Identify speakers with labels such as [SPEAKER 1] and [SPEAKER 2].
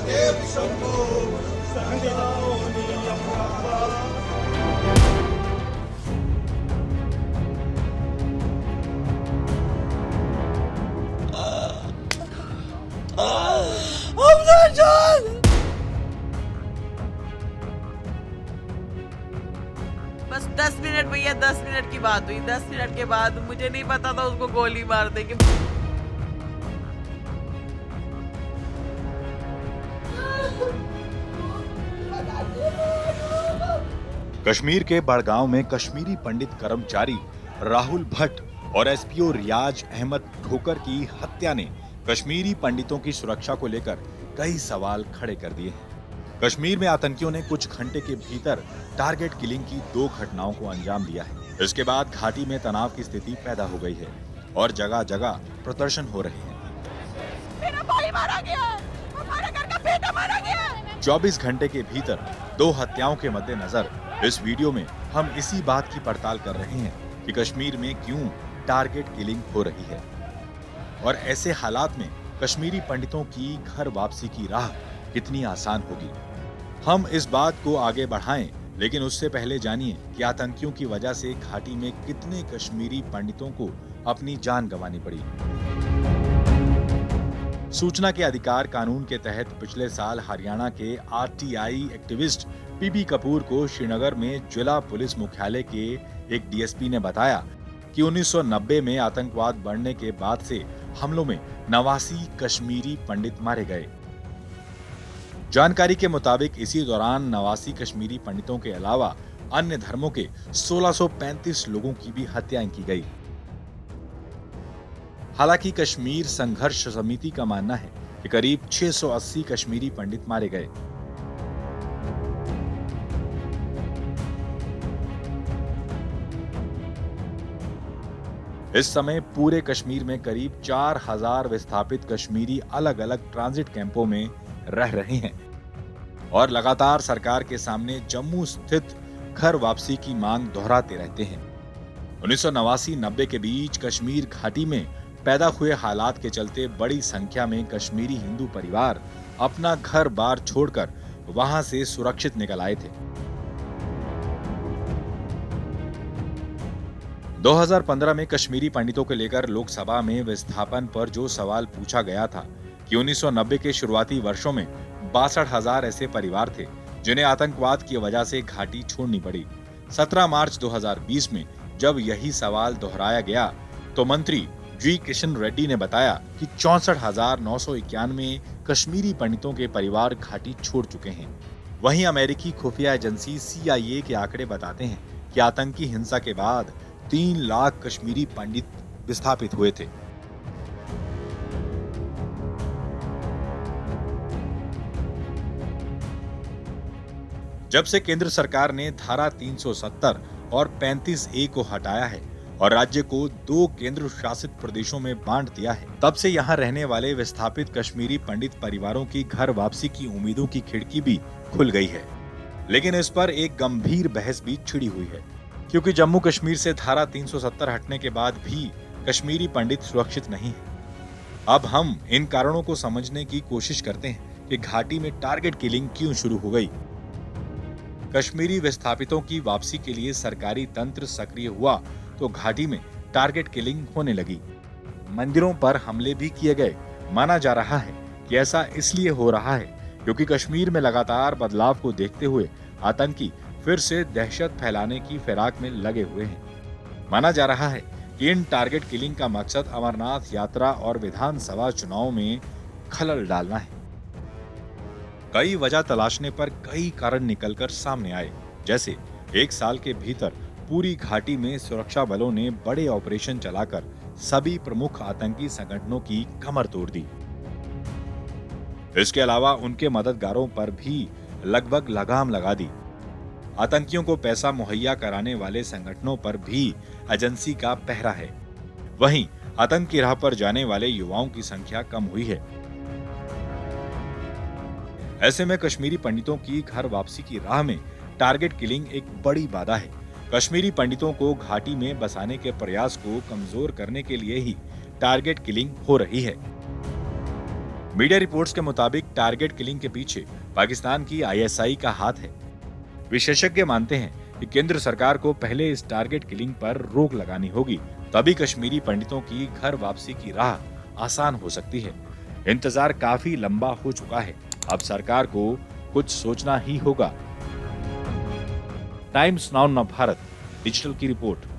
[SPEAKER 1] महादेव शंभो
[SPEAKER 2] बस 10 मिनट भैया, 10 मिनट की बात हुई। 10 मिनट के बाद मुझे नहीं पता था उसको गोली मार देंगे।
[SPEAKER 3] कश्मीर के बड़गांव में कश्मीरी पंडित कर्मचारी राहुल भट्ट और एसपीओ रियाज अहमद ठोकर की हत्या ने कश्मीरी पंडितों की सुरक्षा को लेकर कई सवाल खड़े कर दिए हैं। कश्मीर में आतंकियों ने कुछ घंटे के भीतर टारगेट किलिंग की 2 घटनाओं को अंजाम दिया है। इसके बाद घाटी में तनाव की स्थिति पैदा हो गई है और जगह जगह प्रदर्शन हो रहे हैं।
[SPEAKER 2] मेरा भाई मारा गया है, हमारे घर का बेटा मारा गया है।
[SPEAKER 3] 24 घंटे के भीतर 2 हत्याओं के मद्देनजर इस वीडियो में हम इसी बात की पड़ताल कर रहे हैं कि कश्मीर में क्यों टारगेट किलिंग हो रही है और ऐसे हालात में कश्मीरी पंडितों की घर वापसी की राह कितनी आसान होगी। हम इस बात को आगे बढ़ाएं, लेकिन उससे पहले जानिए कि आतंकियों की वजह से घाटी में कितने कश्मीरी पंडितों को अपनी जान गंवानी पड़ी। सूचना के अधिकार कानून के तहत पिछले साल हरियाणा के आरटीआई एक्टिविस्ट पीपी कपूर को श्रीनगर में जिला पुलिस मुख्यालय के एक डीएसपी ने बताया कि 1990 में आतंकवाद बढ़ने के बाद से हमलों में 89 कश्मीरी पंडित मारे गए। जानकारी के मुताबिक इसी दौरान 89 कश्मीरी पंडितों के अलावा अन्य धर्मों के 1635 लोगों की भी हत्याएं की गई। हालांकि कश्मीर संघर्ष समिति का मानना है कि करीब 680 कश्मीरी पंडित मारे गए। इस समय पूरे कश्मीर में करीब 4000 विस्थापित कश्मीरी अलग अलग ट्रांजिट कैंपों में रह रहे हैं और लगातार सरकार के सामने जम्मू स्थित घर वापसी की मांग दोहराते रहते हैं। 1989-90 के बीच कश्मीर घाटी में पैदा हुए हालात के चलते बड़ी संख्या में कश्मीरी हिंदू परिवार अपना घर बार छोड़कर वहां से सुरक्षित निकल आए थे। 2015 में कश्मीरी पंडितों को लेकर लोकसभा में विस्थापन पर जो सवाल पूछा गया था कि 1990 के शुरुआती वर्षों में 62,000 ऐसे परिवार थे जिन्हें आतंकवाद की वजह से घाटी छोड़नी पड़ी। 17 मार्च 2020 में जब यही सवाल दोहराया गया तो मंत्री जी किशन रेड्डी ने बताया कि 64,991 कश्मीरी पंडितों के परिवार घाटी छोड़ चुके हैं। वहीं अमेरिकी खुफिया एजेंसी CIA के आंकड़े बताते हैं कि आतंकी हिंसा के बाद 3 लाख कश्मीरी पंडित विस्थापित हुए थे। जब से केंद्र सरकार ने धारा 370 और 35A को हटाया है और राज्य को 2 केंद्र शासित प्रदेशों में बांट दिया है, तब से यहाँ रहने वाले विस्थापित कश्मीरी पंडित परिवारों की घर वापसी की उम्मीदों की खिड़की भी खुल गई है। लेकिन इस पर एक गंभीर बहस भी छिड़ी हुई है, क्योंकि जम्मू कश्मीर से धारा 370 हटने के बाद भी कश्मीरी पंडित सुरक्षित नहीं है। अब हम इन कारणों को समझने की कोशिश करते हैं कि घाटी में टारगेट किलिंग क्यों शुरू हो गई। कश्मीरी विस्थापितों की वापसी के लिए सरकारी तंत्र सक्रिय हुआ तो घाटी में टारगेट किलिंग होने लगी। मंदिरों पर हमले भी किए गए। माना जा रहा है कि ऐसा इसलिए हो रहा है क्योंकि कश्मीर में लगातार बदलाव को देखते हुए आतंकी फिर से दहशत फैलाने की फिराक में लगे हुए हैं। माना जा रहा है कि इन टारगेट किलिंग का मकसद अमरनाथ यात्रा और विधानसभा चुनाव में खलल डालना है। कई वजह तलाशने पर कई कारण निकलकर सामने आए, जैसे 1 साल के भीतर पूरी घाटी में सुरक्षा बलों ने बड़े ऑपरेशन चलाकर सभी प्रमुख आतंकी संगठनों की कमर तोड़ दी। इसके अलावा उनके मददगारों पर भी लगभग लगाम लगा दी। आतंकियों को पैसा मुहैया कराने वाले संगठनों पर भी एजेंसी का पहरा है। वहीं आतंक की राह पर जाने वाले युवाओं की संख्या कम हुई है। ऐसे में कश्मीरी पंडितों की घर वापसी की राह में टारगेट किलिंग एक बड़ी बाधा है। कश्मीरी पंडितों को घाटी में बसाने के प्रयास को कमजोर करने के लिए ही टारगेट किलिंग हो रही है। मीडिया रिपोर्ट्स के मुताबिक टारगेट किलिंग के पीछे पाकिस्तान की आईएसआई का हाथ है। विशेषज्ञ मानते हैं कि केंद्र सरकार को पहले इस टारगेट किलिंग पर रोक लगानी होगी, तभी कश्मीरी पंडितों की घर वापसी की राह आसान हो सकती है। इंतजार काफी लंबा हो चुका है, अब सरकार को कुछ सोचना ही होगा। टाइम्स नाउ भारत डिजिटल की रिपोर्ट।